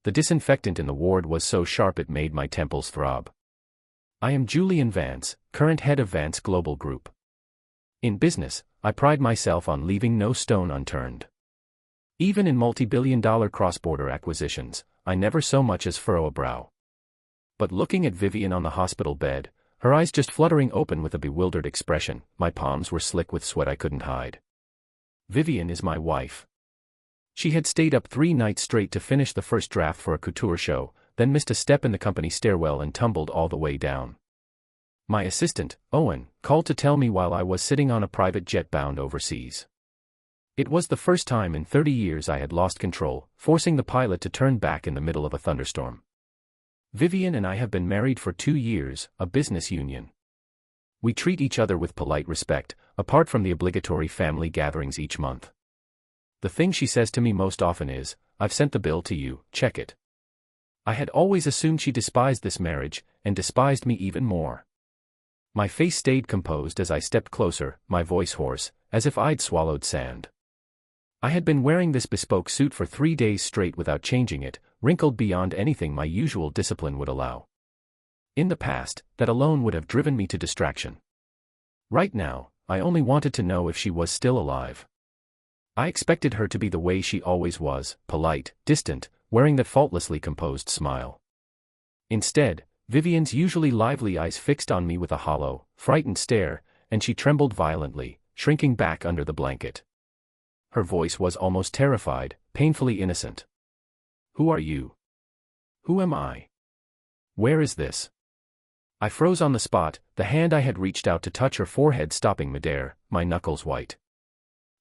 The disinfectant in the ward was so sharp it made my temples throb. I am Julian Vance, current head of Vance Global Group. In business, I pride myself on leaving no stone unturned. Even in multi-billion-dollar cross-border acquisitions, I never so much as furrow a brow. But looking at Vivienne on the hospital bed, her eyes just fluttering open with a bewildered expression, my palms were slick with sweat I couldn't hide. Vivienne is my wife. She had stayed up 3 nights straight to finish the first draft for a couture show, then missed a step in the company stairwell and tumbled all the way down. My assistant, Owen, called to tell me while I was sitting on a private jet bound overseas. It was the first time in 30 years I had lost control, forcing the pilot to turn back in the middle of a thunderstorm. Vivienne and I have been married for 2 years, a business union. We treat each other with polite respect, apart from the obligatory family gatherings each month. The thing she says to me most often is, "I've sent the bill to you, check it." I had always assumed she despised this marriage, and despised me even more. My face stayed composed as I stepped closer, my voice hoarse, as if I'd swallowed sand. I had been wearing this bespoke suit for 3 days straight without changing it, wrinkled beyond anything my usual discipline would allow. In the past, that alone would have driven me to distraction. Right now, I only wanted to know if she was still alive. I expected her to be the way she always was, polite, distant, wearing that faultlessly composed smile. Instead, Vivienne's usually lively eyes fixed on me with a hollow, frightened stare, and she trembled violently, shrinking back under the blanket. Her voice was almost terrified, painfully innocent. "Who are you? Who am I? Where is this?" I froze on the spot, the hand I had reached out to touch her forehead stopping midair, my knuckles white.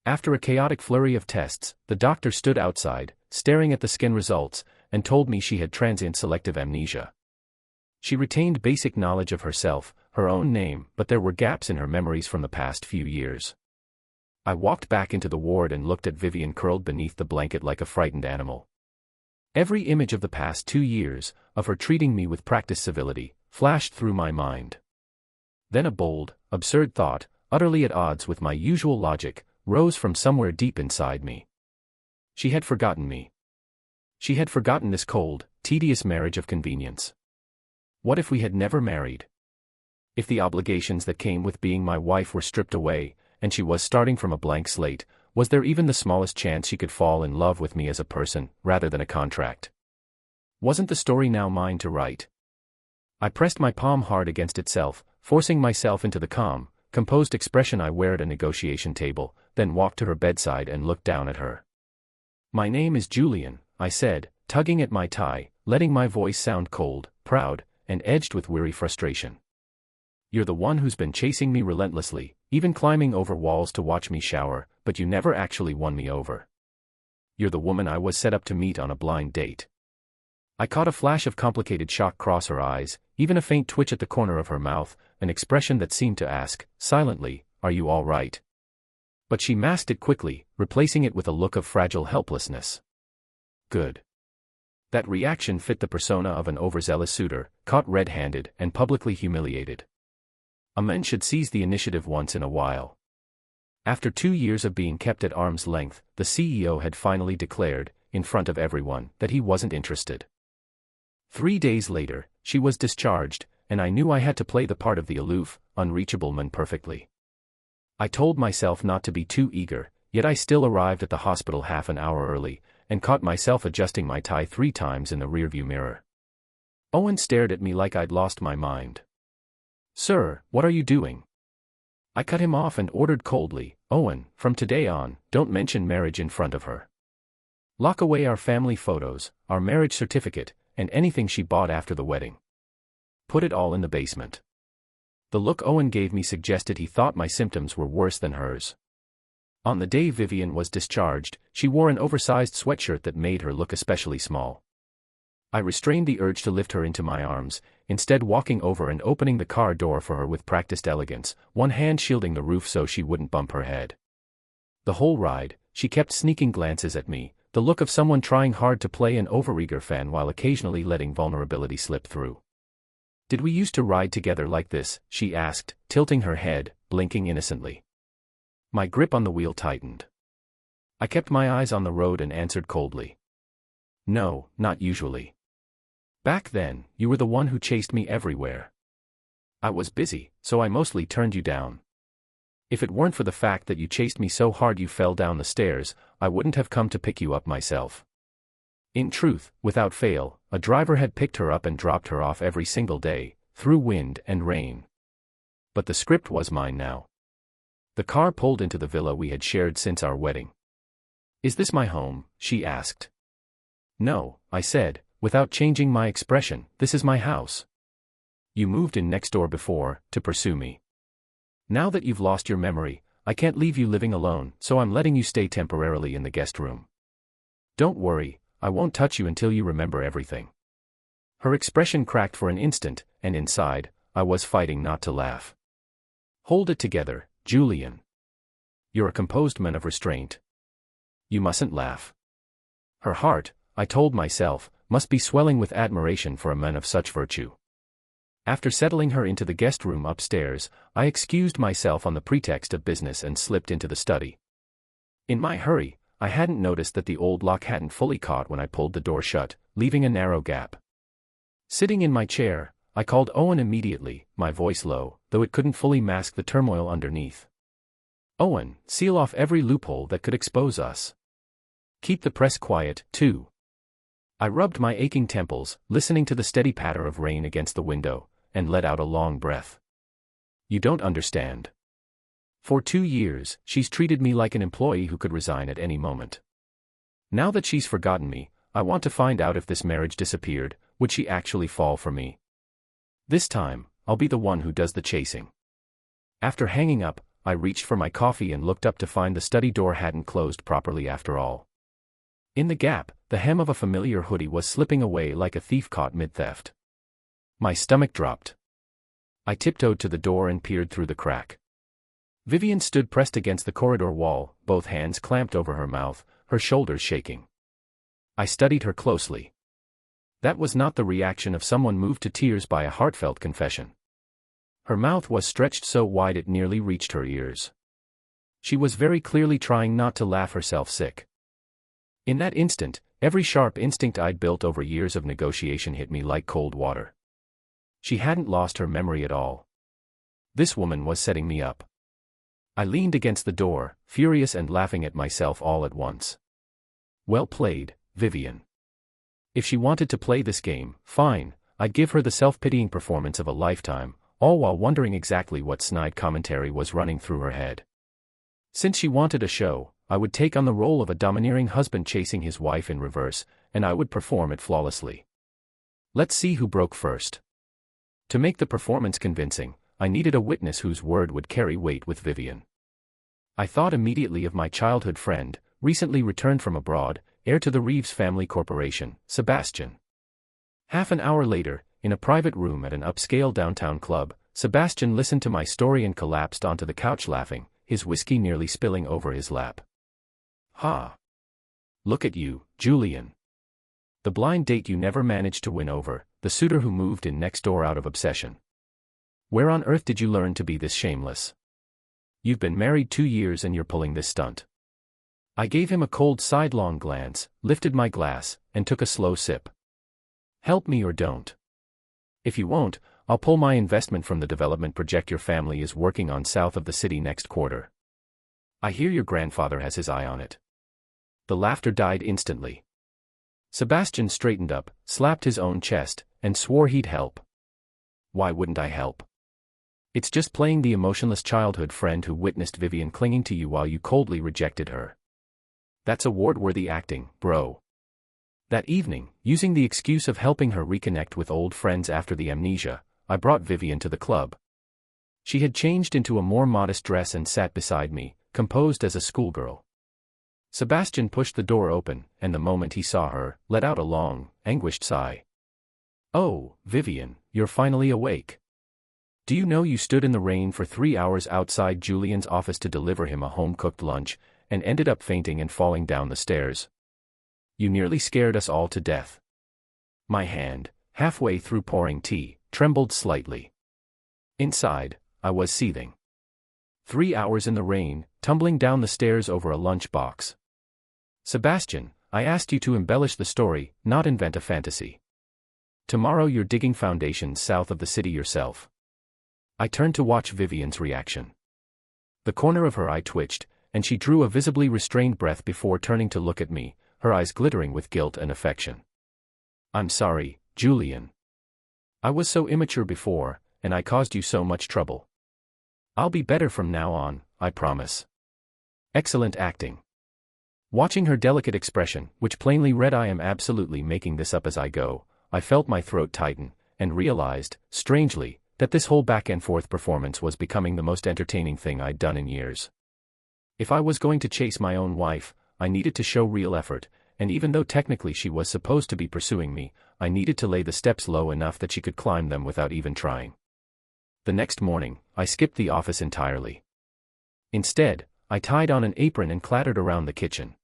After a chaotic flurry of tests, the doctor stood outside, staring at the skin results, and told me she had transient selective amnesia. She retained basic knowledge of herself, her own name, but there were gaps in her memories from the past few years. I walked back into the ward and looked at Vivienne curled beneath the blanket like a frightened animal. Every image of the past 2 years, of her treating me with practiced civility, flashed through my mind. Then a bold, absurd thought, utterly at odds with my usual logic, rose from somewhere deep inside me. She had forgotten me. She had forgotten this cold, tedious marriage of convenience. What if we had never married? If the obligations that came with being my wife were stripped away, and she was starting from a blank slate, was there even the smallest chance she could fall in love with me as a person, rather than a contract? Wasn't the story now mine to write? I pressed my palm hard against itself, forcing myself into the calm, composed expression I wear at a negotiation table, then walked to her bedside and looked down at her. "My name is Julian," I said, tugging at my tie, letting my voice sound cold, proud, and edged with weary frustration. "You're the one who's been chasing me relentlessly, even climbing over walls to watch me shower, but you never actually won me over. You're the woman I was set up to meet on a blind date." I caught a flash of complicated shock cross her eyes, even a faint twitch at the corner of her mouth, an expression that seemed to ask, silently, "Are you all right?" But she masked it quickly, replacing it with a look of fragile helplessness. Good. That reaction fit the persona of an overzealous suitor, caught red-handed and publicly humiliated. A man should seize the initiative once in a while. After 2 years of being kept at arm's length, the CEO had finally declared, in front of everyone, that he wasn't interested. 3 days later, she was discharged, and I knew I had to play the part of the aloof, unreachable man perfectly. I told myself not to be too eager, yet I still arrived at the hospital half an hour early, and caught myself adjusting my tie 3 times in the rearview mirror. Owen stared at me like I'd lost my mind. "Sir, what are you doing?" I cut him off and ordered coldly, "Owen, from today on, don't mention marriage in front of her. Lock away our family photos, our marriage certificate, and anything she bought after the wedding. Put it all in the basement." The look Owen gave me suggested he thought my symptoms were worse than hers. On the day Vivienne was discharged, she wore an oversized sweatshirt that made her look especially small. I restrained the urge to lift her into my arms, instead walking over and opening the car door for her with practiced elegance, one hand shielding the roof so she wouldn't bump her head. The whole ride, she kept sneaking glances at me, the look of someone trying hard to play an overeager fan while occasionally letting vulnerability slip through. "Did we used to ride together like this?" she asked, tilting her head, blinking innocently. My grip on the wheel tightened. I kept my eyes on the road and answered coldly. No, not usually. Back then, you were the one who chased me everywhere. I was busy, so I mostly turned you down. If it weren't for the fact that you chased me so hard you fell down the stairs, I wouldn't have come to pick you up myself. In truth, without fail, a driver had picked her up and dropped her off every single day, through wind and rain. But the script was mine now. The car pulled into the villa we had shared since our wedding. "Is this my home?" she asked. "No," I said, without changing my expression, "this is my house. You moved in next door before, to pursue me. Now that you've lost your memory, I can't leave you living alone, so I'm letting you stay temporarily in the guest room. Don't worry, I won't touch you until you remember everything." Her expression cracked for an instant, and inside, I was fighting not to laugh. "Hold it together, Julian. You're a composed man of restraint. You mustn't laugh." Her heart, I told myself, must be swelling with admiration for a man of such virtue. After settling her into the guest room upstairs, I excused myself on the pretext of business and slipped into the study. In my hurry, I hadn't noticed that the old lock hadn't fully caught when I pulled the door shut, leaving a narrow gap. Sitting in my chair, I called Owen immediately, my voice low, though it couldn't fully mask the turmoil underneath. "Owen, seal off every loophole that could expose us. Keep the press quiet, too." I rubbed my aching temples, listening to the steady patter of rain against the window, and let out a long breath. "You don't understand. For 2 years, she's treated me like an employee who could resign at any moment. Now that she's forgotten me, I want to find out if this marriage disappeared, would she actually fall for me? This time, I'll be the one who does the chasing." After hanging up, I reached for my coffee and looked up to find the study door hadn't closed properly after all. In the gap, the hem of a familiar hoodie was slipping away like a thief caught mid-theft. My stomach dropped. I tiptoed to the door and peered through the crack. Vivienne stood pressed against the corridor wall, both hands clamped over her mouth, her shoulders shaking. I studied her closely. That was not the reaction of someone moved to tears by a heartfelt confession. Her mouth was stretched so wide it nearly reached her ears. She was very clearly trying not to laugh herself sick. In that instant, every sharp instinct I'd built over years of negotiation hit me like cold water. She hadn't lost her memory at all. This woman was setting me up. I leaned against the door, furious and laughing at myself all at once. Well played, Vivienne. If she wanted to play this game, fine, I'd give her the self-pitying performance of a lifetime, all while wondering exactly what snide commentary was running through her head. Since she wanted a show, I would take on the role of a domineering husband chasing his wife in reverse, and I would perform it flawlessly. Let's see who broke first. To make the performance convincing, I needed a witness whose word would carry weight with Vivienne. I thought immediately of my childhood friend, recently returned from abroad, heir to the Reeves family corporation, Sebastian. Half an hour later, in a private room at an upscale downtown club, Sebastian listened to my story and collapsed onto the couch laughing, his whiskey nearly spilling over his lap. "Ha! Look at you, Julian. The blind date you never managed to win over, the suitor who moved in next door out of obsession. Where on earth did you learn to be this shameless? You've been married 2 years and you're pulling this stunt." I gave him a cold sidelong glance, lifted my glass, and took a slow sip. "Help me or don't. If you won't, I'll pull my investment from the development project your family is working on south of the city next quarter. I hear your grandfather has his eye on it." The laughter died instantly. Sebastian straightened up, slapped his own chest, and swore he'd help. Why wouldn't I help? It's just playing the emotionless childhood friend who witnessed Vivienne clinging to you while you coldly rejected her. That's award-worthy acting, bro. That evening, using the excuse of helping her reconnect with old friends after the amnesia, I brought Vivienne to the club. She had changed into a more modest dress and sat beside me, composed as a schoolgirl. Sebastian pushed the door open, and the moment he saw her, let out a long, anguished sigh. "Oh, Vivienne, you're finally awake. Do you know you stood in the rain for 3 hours outside Julian's office to deliver him a home-cooked lunch, and ended up fainting and falling down the stairs? You nearly scared us all to death." My hand, halfway through pouring tea, trembled slightly. Inside, I was seething. 3 hours in the rain, tumbling down the stairs over a lunch box. "Sebastian, I asked you to embellish the story, not invent a fantasy. Tomorrow you're digging foundations south of the city yourself." I turned to watch Vivienne's reaction. The corner of her eye twitched, and she drew a visibly restrained breath before turning to look at me, her eyes glittering with guilt and affection. "I'm sorry, Julian. I was so immature before, and I caused you so much trouble. I'll be better from now on, I promise." Excellent acting. Watching her delicate expression, which plainly read "I am absolutely making this up as I go," I felt my throat tighten, and realized, strangely, that this whole back-and-forth performance was becoming the most entertaining thing I'd done in years. If I was going to chase my own wife, I needed to show real effort, and even though technically she was supposed to be pursuing me, I needed to lay the steps low enough that she could climb them without even trying. The next morning, I skipped the office entirely. Instead, I tied on an apron and clattered around the kitchen.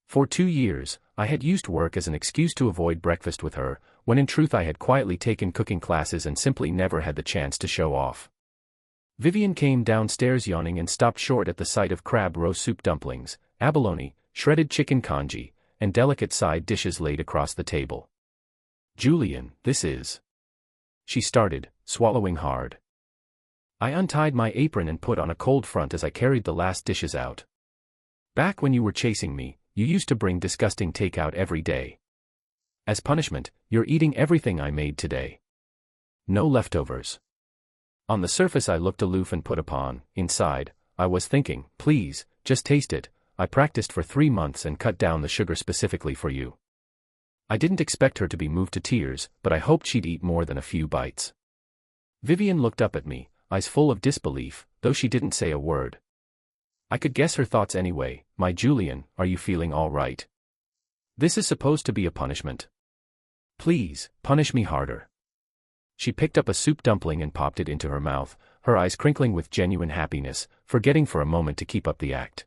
For 2 years, I had used work as an excuse to avoid breakfast with her, when in truth I had quietly taken cooking classes and simply never had the chance to show off. Vivienne came downstairs yawning and stopped short at the sight of crab roe soup dumplings, abalone, shredded chicken congee, and delicate side dishes laid across the table. "Julian, this is..." she started, swallowing hard. I untied my apron and put on a cold front as I carried the last dishes out. "Back when you were chasing me, you used to bring disgusting takeout every day. As punishment, you're eating everything I made today. No leftovers." On the surface I looked aloof and put upon. Inside, I was thinking, please, just taste it. I practiced for 3 months and cut down the sugar specifically for you. I didn't expect her to be moved to tears, but I hoped she'd eat more than a few bites. Vivienne looked up at me, eyes full of disbelief, though she didn't say a word. I could guess her thoughts anyway. "My Julian, are you feeling all right? This is supposed to be a punishment. Please, punish me harder." She picked up a soup dumpling and popped it into her mouth, her eyes crinkling with genuine happiness, forgetting for a moment to keep up the act.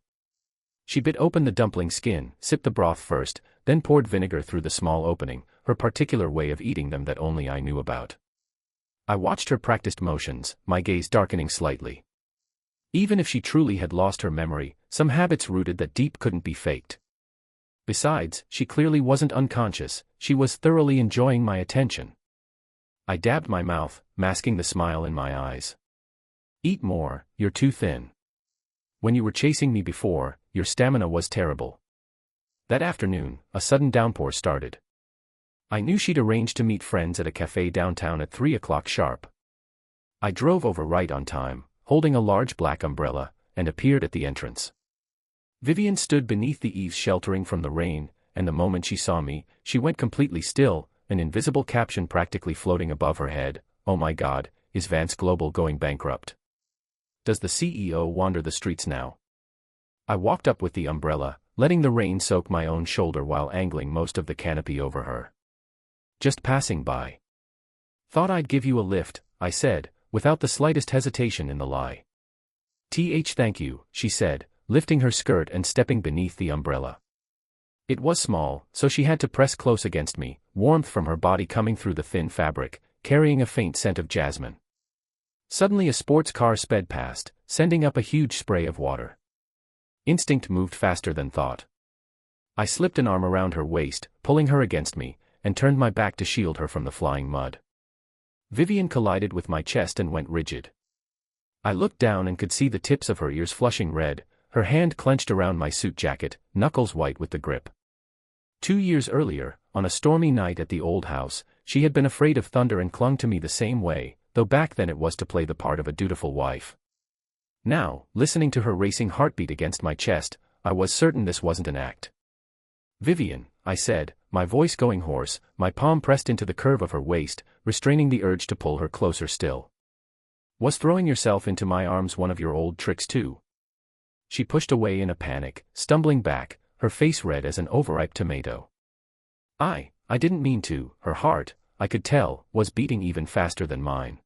She bit open the dumpling skin, sipped the broth first, then poured vinegar through the small opening, her particular way of eating them that only I knew about. I watched her practiced motions, my gaze darkening slightly. Even if she truly had lost her memory, some habits rooted that deep couldn't be faked. Besides, she clearly wasn't unconscious, she was thoroughly enjoying my attention. I dabbed my mouth, masking the smile in my eyes. "Eat more, you're too thin. When you were chasing me before, your stamina was terrible." That afternoon, a sudden downpour started. I knew she'd arranged to meet friends at a cafe downtown at 3 o'clock sharp. I drove over right on time, holding a large black umbrella, and appeared at the entrance. Vivienne stood beneath the eaves sheltering from the rain, and the moment she saw me, she went completely still, an invisible caption practically floating above her head. "Oh my God, is Vance Global going bankrupt? Does the CEO wander the streets now?" I walked up with the umbrella, letting the rain soak my own shoulder while angling most of the canopy over her. "Just passing by. Thought I'd give you a lift," I said, without the slightest hesitation in the lie. Thank you," she said, lifting her skirt and stepping beneath the umbrella. It was small, so she had to press close against me, warmth from her body coming through the thin fabric, carrying a faint scent of jasmine. Suddenly a sports car sped past, sending up a huge spray of water. Instinct moved faster than thought. I slipped an arm around her waist, pulling her against me, and turned my back to shield her from the flying mud. Vivienne collided with my chest and went rigid. I looked down and could see the tips of her ears flushing red, her hand clenched around my suit jacket, knuckles white with the grip. 2 years earlier, on a stormy night at the old house, she had been afraid of thunder and clung to me the same way, though back then it was to play the part of a dutiful wife. Now, listening to her racing heartbeat against my chest, I was certain this wasn't an act. "Vivienne," I said, my voice going hoarse, my palm pressed into the curve of her waist, restraining the urge to pull her closer still. "Was throwing yourself into my arms one of your old tricks too?" She pushed away in a panic, stumbling back, her face red as an overripe tomato. I didn't mean to. Her heart, I could tell, was beating even faster than mine.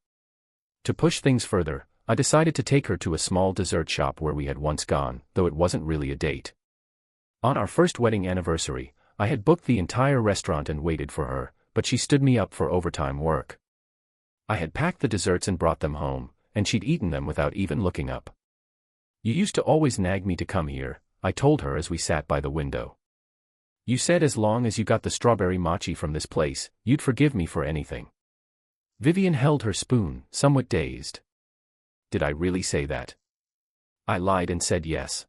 To push things further, I decided to take her to a small dessert shop where we had once gone, though it wasn't really a date. On our first wedding anniversary, I had booked the entire restaurant and waited for her, but she stood me up for overtime work. I had packed the desserts and brought them home, and she'd eaten them without even looking up. "You used to always nag me to come here," I told her as we sat by the window. You said as long as you got the strawberry mochi from this place, you'd forgive me for anything. Vivienne held her spoon, somewhat dazed. Did I really say that? I lied and said yes.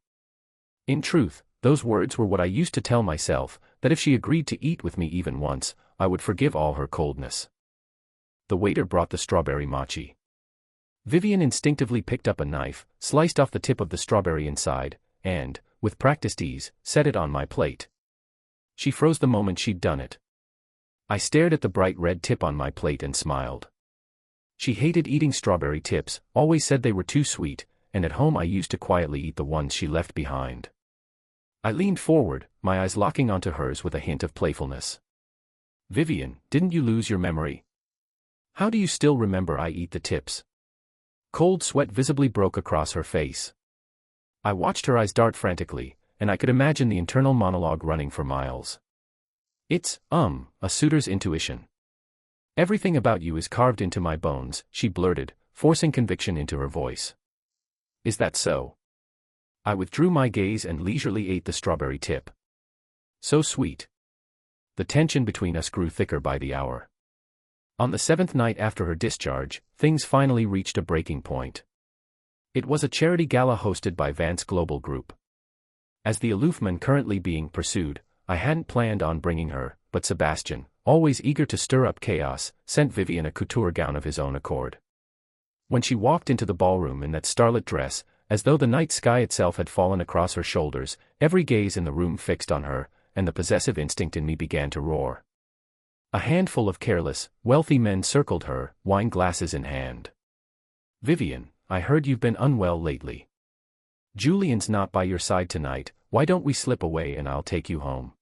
In truth, those words were what I used to tell myself, that if she agreed to eat with me even once, I would forgive all her coldness. The waiter brought the strawberry mochi. Vivienne instinctively picked up a knife, sliced off the tip of the strawberry inside, and, with practiced ease, set it on my plate. She froze the moment she'd done it. I stared at the bright red tip on my plate and smiled. She hated eating strawberry tips, always said they were too sweet, and at home I used to quietly eat the ones she left behind. I leaned forward, my eyes locking onto hers with a hint of playfulness. Vivienne, didn't you lose your memory? How do you still remember I eat the tips? Cold sweat visibly broke across her face. I watched her eyes dart frantically, and I could imagine the internal monologue running for miles. It's, a suitor's intuition. Everything about you is carved into my bones, she blurted, forcing conviction into her voice. Is that so? I withdrew my gaze and leisurely ate the strawberry tip. So sweet. The tension between us grew thicker by the hour. On the 7th night after her discharge, things finally reached a breaking point. It was a charity gala hosted by Vance Global Group. As the aloof man currently being pursued, I hadn't planned on bringing her, but Sebastian, always eager to stir up chaos, sent Vivienne a couture gown of his own accord. When she walked into the ballroom in that starlit dress, as though the night sky itself had fallen across her shoulders, every gaze in the room fixed on her, and the possessive instinct in me began to roar. A handful of careless, wealthy men circled her, wine glasses in hand. Vivienne, I heard you've been unwell lately. Julian's not by your side tonight, why don't we slip away and I'll take you home?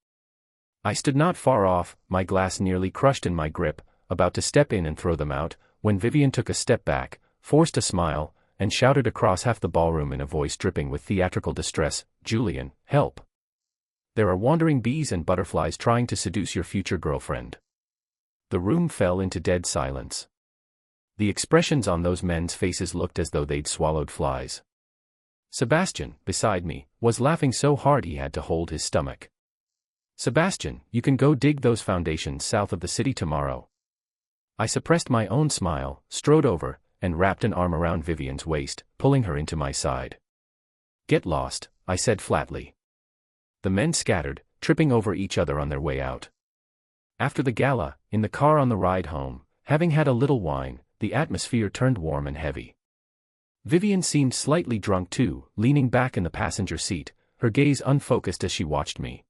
I stood not far off, my glass nearly crushed in my grip, about to step in and throw them out, when Vivienne took a step back, forced a smile, and shouted across half the ballroom in a voice dripping with theatrical distress, Julian, help! There are wandering bees and butterflies trying to seduce your future girlfriend. The room fell into dead silence. The expressions on those men's faces looked as though they'd swallowed flies. Sebastian, beside me, was laughing so hard he had to hold his stomach. Sebastian, you can go dig those foundations south of the city tomorrow. I suppressed my own smile, strode over, and wrapped an arm around Vivienne's waist, pulling her into my side. Get lost, I said flatly. The men scattered, tripping over each other on their way out. After the gala, in the car on the ride home, having had a little wine, the atmosphere turned warm and heavy. Vivienne seemed slightly drunk too, leaning back in the passenger seat, her gaze unfocused as she watched me.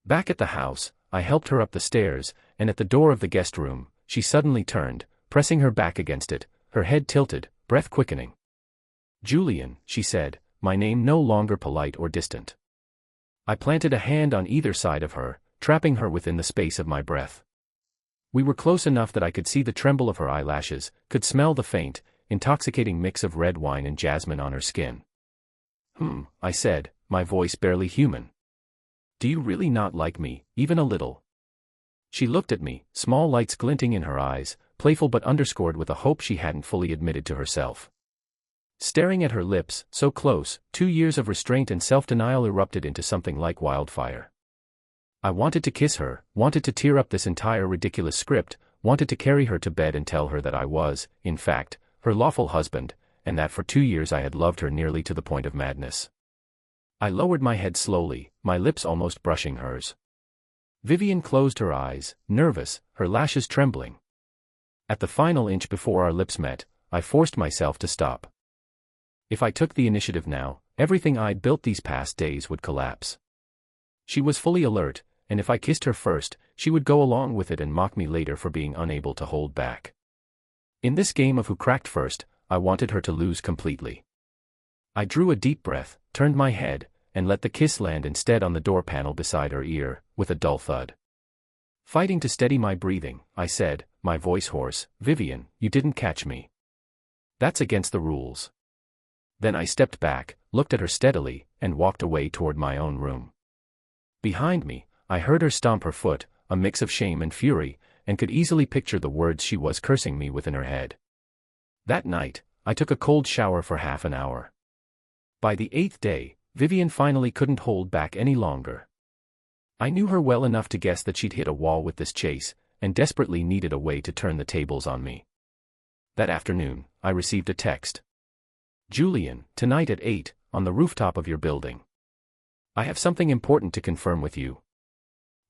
Back at the house, I helped her up the stairs, and at the door of the guest room, she suddenly turned, pressing her back against it, her head tilted, breath quickening. Julian, she said, my name no longer polite or distant. I planted a hand on either side of her, trapping her within the space of my breath. We were close enough that I could see the tremble of her eyelashes, could smell the faint, intoxicating mix of red wine and jasmine on her skin. I said, my voice barely human. Do you really not like me, even a little? She looked at me, small lights glinting in her eyes, playful but underscored with a hope she hadn't fully admitted to herself. Staring at her lips, so close, 2 years of restraint and self-denial erupted into something like wildfire. I wanted to kiss her, wanted to tear up this entire ridiculous script, wanted to carry her to bed and tell her that I was, in fact, her lawful husband, and that for 2 years I had loved her nearly to the point of madness. I lowered my head slowly, my lips almost brushing hers. Vivienne closed her eyes, nervous, her lashes trembling. At the final inch before our lips met, I forced myself to stop. If I took the initiative now, everything I'd built these past days would collapse. She was fully alert, and if I kissed her first, she would go along with it and mock me later for being unable to hold back. In this game of who cracked first, I wanted her to lose completely. I drew a deep breath, turned my head, and let the kiss land instead on the door panel beside her ear, with a dull thud. Fighting to steady my breathing, I said, my voice hoarse, Vivienne, you didn't catch me. That's against the rules. Then I stepped back, looked at her steadily, and walked away toward my own room. Behind me, I heard her stomp her foot, a mix of shame and fury, and could easily picture the words she was cursing me with in her head. That night, I took a cold shower for half an hour. By the 8th day, Vivienne finally couldn't hold back any longer. I knew her well enough to guess that she'd hit a wall with this chase, and desperately needed a way to turn the tables on me. That afternoon, I received a text. Julian, tonight at 8, on the rooftop of your building. I have something important to confirm with you.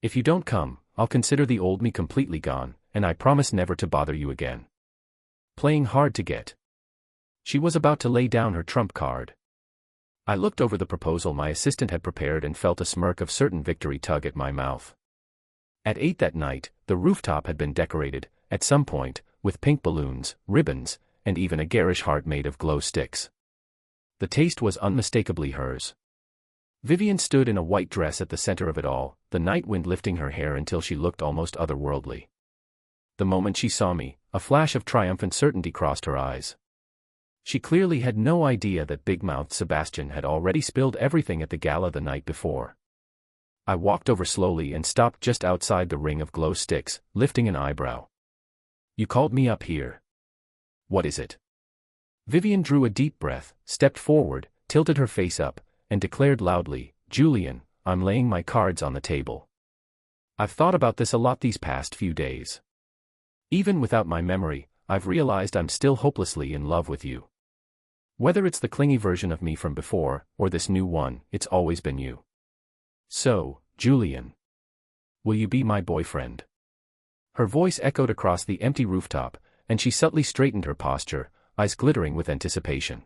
If you don't come, I'll consider the old me completely gone, and I promise never to bother you again. Playing hard to get. She was about to lay down her trump card. I looked over the proposal my assistant had prepared and felt a smirk of certain victory tug at my mouth. At 8 that night, the rooftop had been decorated, at some point, with pink balloons, ribbons, and even a garish heart made of glow sticks. The taste was unmistakably hers. Vivienne stood in a white dress at the center of it all, the night wind lifting her hair until she looked almost otherworldly. The moment she saw me, a flash of triumphant certainty crossed her eyes. She clearly had no idea that big-mouthed Sebastian had already spilled everything at the gala the night before. I walked over slowly and stopped just outside the ring of glow sticks, lifting an eyebrow. You called me up here. What is it? Vivienne drew a deep breath, stepped forward, tilted her face up, and declared loudly, Julian, I'm laying my cards on the table. I've thought about this a lot these past few days. Even without my memory, I've realized I'm still hopelessly in love with you. Whether it's the clingy version of me from before, or this new one, it's always been you. So, Julian. Will you be my boyfriend? Her voice echoed across the empty rooftop, and she subtly straightened her posture, eyes glittering with anticipation.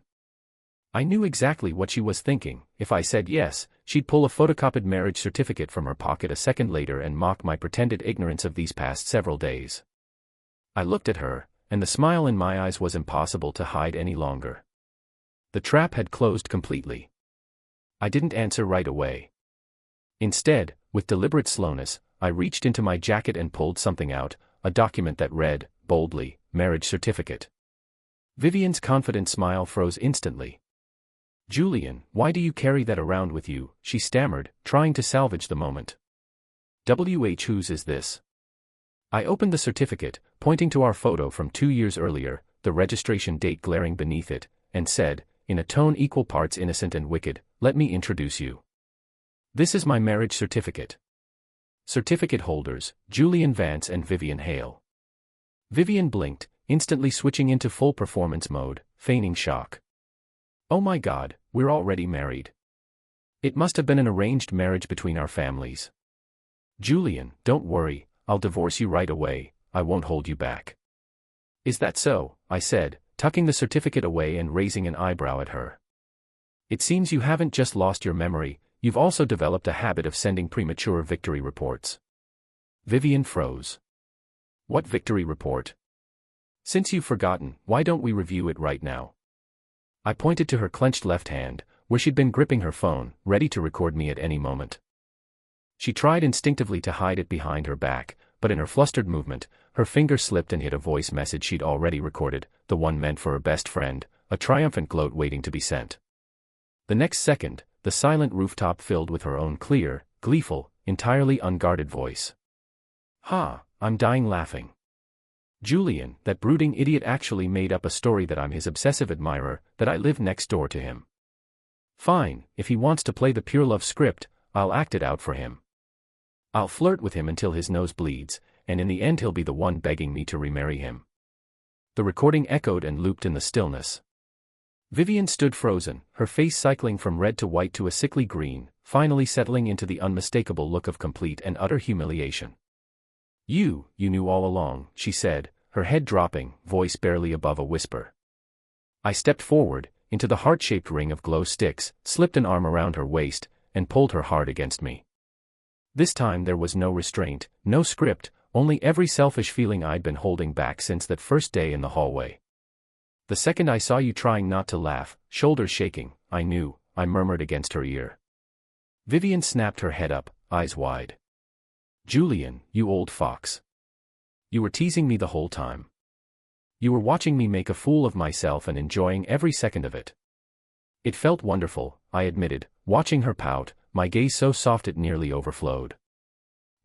I knew exactly what she was thinking. If I said yes, she'd pull a photocopied marriage certificate from her pocket a second later and mock my pretended ignorance of these past several days. I looked at her, and the smile in my eyes was impossible to hide any longer. The trap had closed completely. I didn't answer right away. Instead, with deliberate slowness, I reached into my jacket and pulled something out, a document that read, boldly, marriage certificate. Vivienne's confident smile froze instantly. Julian, why do you carry that around with you? She stammered, trying to salvage the moment. Whose is this? I opened the certificate, pointing to our photo from 2 years earlier, the registration date glaring beneath it, and said, in a tone equal parts innocent and wicked, let me introduce you. This is my marriage certificate. Certificate holders, Julian Vance and Vivienne Hale. Vivienne blinked, instantly switching into full performance mode, feigning shock. Oh my God, we're already married. It must have been an arranged marriage between our families. Julian, don't worry, I'll divorce you right away, I won't hold you back. Is that so? I said, tucking the certificate away and raising an eyebrow at her. It seems you haven't just lost your memory, you've also developed a habit of sending premature victory reports. Vivienne froze. What victory report? Since you've forgotten, why don't we review it right now? I pointed to her clenched left hand, where she'd been gripping her phone, ready to record me at any moment. She tried instinctively to hide it behind her back, but in her flustered movement, her finger slipped and hit a voice message she'd already recorded, the one meant for her best friend, a triumphant gloat waiting to be sent. The next second, the silent rooftop filled with her own clear, gleeful, entirely unguarded voice. Ha, I'm dying laughing. Julian, that brooding idiot actually made up a story that I'm his obsessive admirer, that I live next door to him. Fine, if he wants to play the pure love script, I'll act it out for him. I'll flirt with him until his nose bleeds, and in the end he'll be the one begging me to remarry him. The recording echoed and looped in the stillness. Vivienne stood frozen, her face cycling from red to white to a sickly green, finally settling into the unmistakable look of complete and utter humiliation. You knew all along, she said, her head dropping, voice barely above a whisper. I stepped forward, into the heart-shaped ring of glow sticks, slipped an arm around her waist, and pulled her hard against me. This time there was no restraint, no script, only every selfish feeling I'd been holding back since that first day in the hallway. The second I saw you trying not to laugh, shoulders shaking, I knew, I murmured against her ear. Vivienne snapped her head up, eyes wide. Julian, you old fox. You were teasing me the whole time. You were watching me make a fool of myself and enjoying every second of it. It felt wonderful, I admitted, watching her pout, my gaze so soft it nearly overflowed.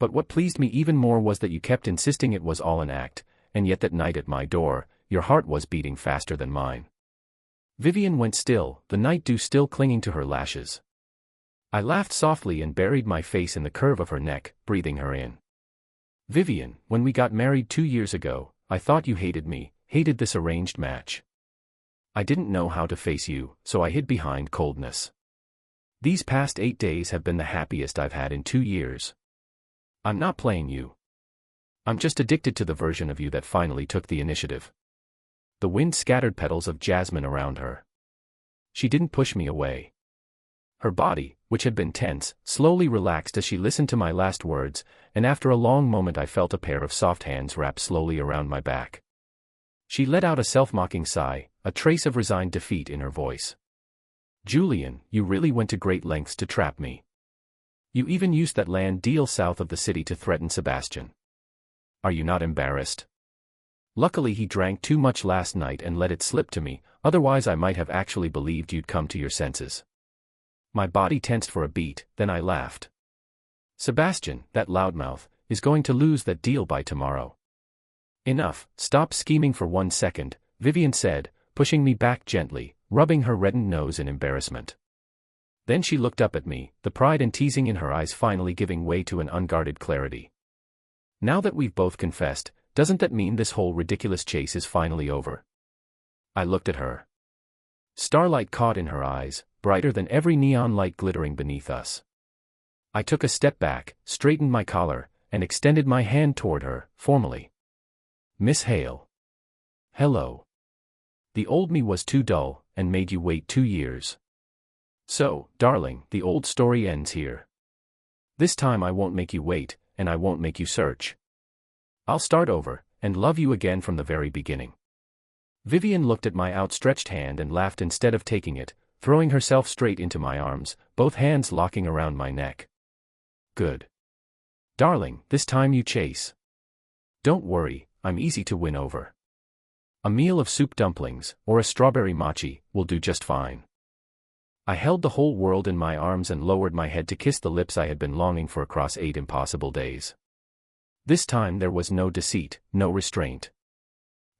But what pleased me even more was that you kept insisting it was all an act, and yet that night at my door, your heart was beating faster than mine. Vivienne went still, the night dew still clinging to her lashes. I laughed softly and buried my face in the curve of her neck, breathing her in. Vivienne, when we got married 2 years ago, I thought you hated me, hated this arranged match. I didn't know how to face you, so I hid behind coldness. These past 8 days have been the happiest I've had in 2 years. I'm not playing you. I'm just addicted to the version of you that finally took the initiative. The wind scattered petals of jasmine around her. She didn't push me away. Her body, which had been tense, slowly relaxed as she listened to my last words, and after a long moment I felt a pair of soft hands wrap slowly around my back. She let out a self-mocking sigh, a trace of resigned defeat in her voice. Julian, you really went to great lengths to trap me. You even used that land deal south of the city to threaten Sebastian. Are you not embarrassed? Luckily he drank too much last night and let it slip to me, otherwise I might have actually believed you'd come to your senses. My body tensed for a beat, then I laughed. Sebastian, that loudmouth, is going to lose that deal by tomorrow. Enough, stop scheming for 1 second, Vivienne said, pushing me back gently, rubbing her reddened nose in embarrassment. Then she looked up at me, the pride and teasing in her eyes finally giving way to an unguarded clarity. Now that we've both confessed, doesn't that mean this whole ridiculous chase is finally over? I looked at her. Starlight caught in her eyes, brighter than every neon light glittering beneath us. I took a step back, straightened my collar, and extended my hand toward her, formally. Miss Hale. Hello. The old me was too dull, and made you wait 2 years. So, darling, the old story ends here. This time I won't make you wait, and I won't make you search. I'll start over, and love you again from the very beginning. Vivienne looked at my outstretched hand and laughed instead of taking it, throwing herself straight into my arms, both hands locking around my neck. Good. Darling, this time you chase. Don't worry, I'm easy to win over. A meal of soup dumplings, or a strawberry mochi, will do just fine. I held the whole world in my arms and lowered my head to kiss the lips I had been longing for across 8 impossible days. This time there was no deceit, no restraint.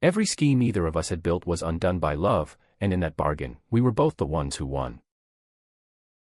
Every scheme either of us had built was undone by love, and in that bargain, we were both the ones who won.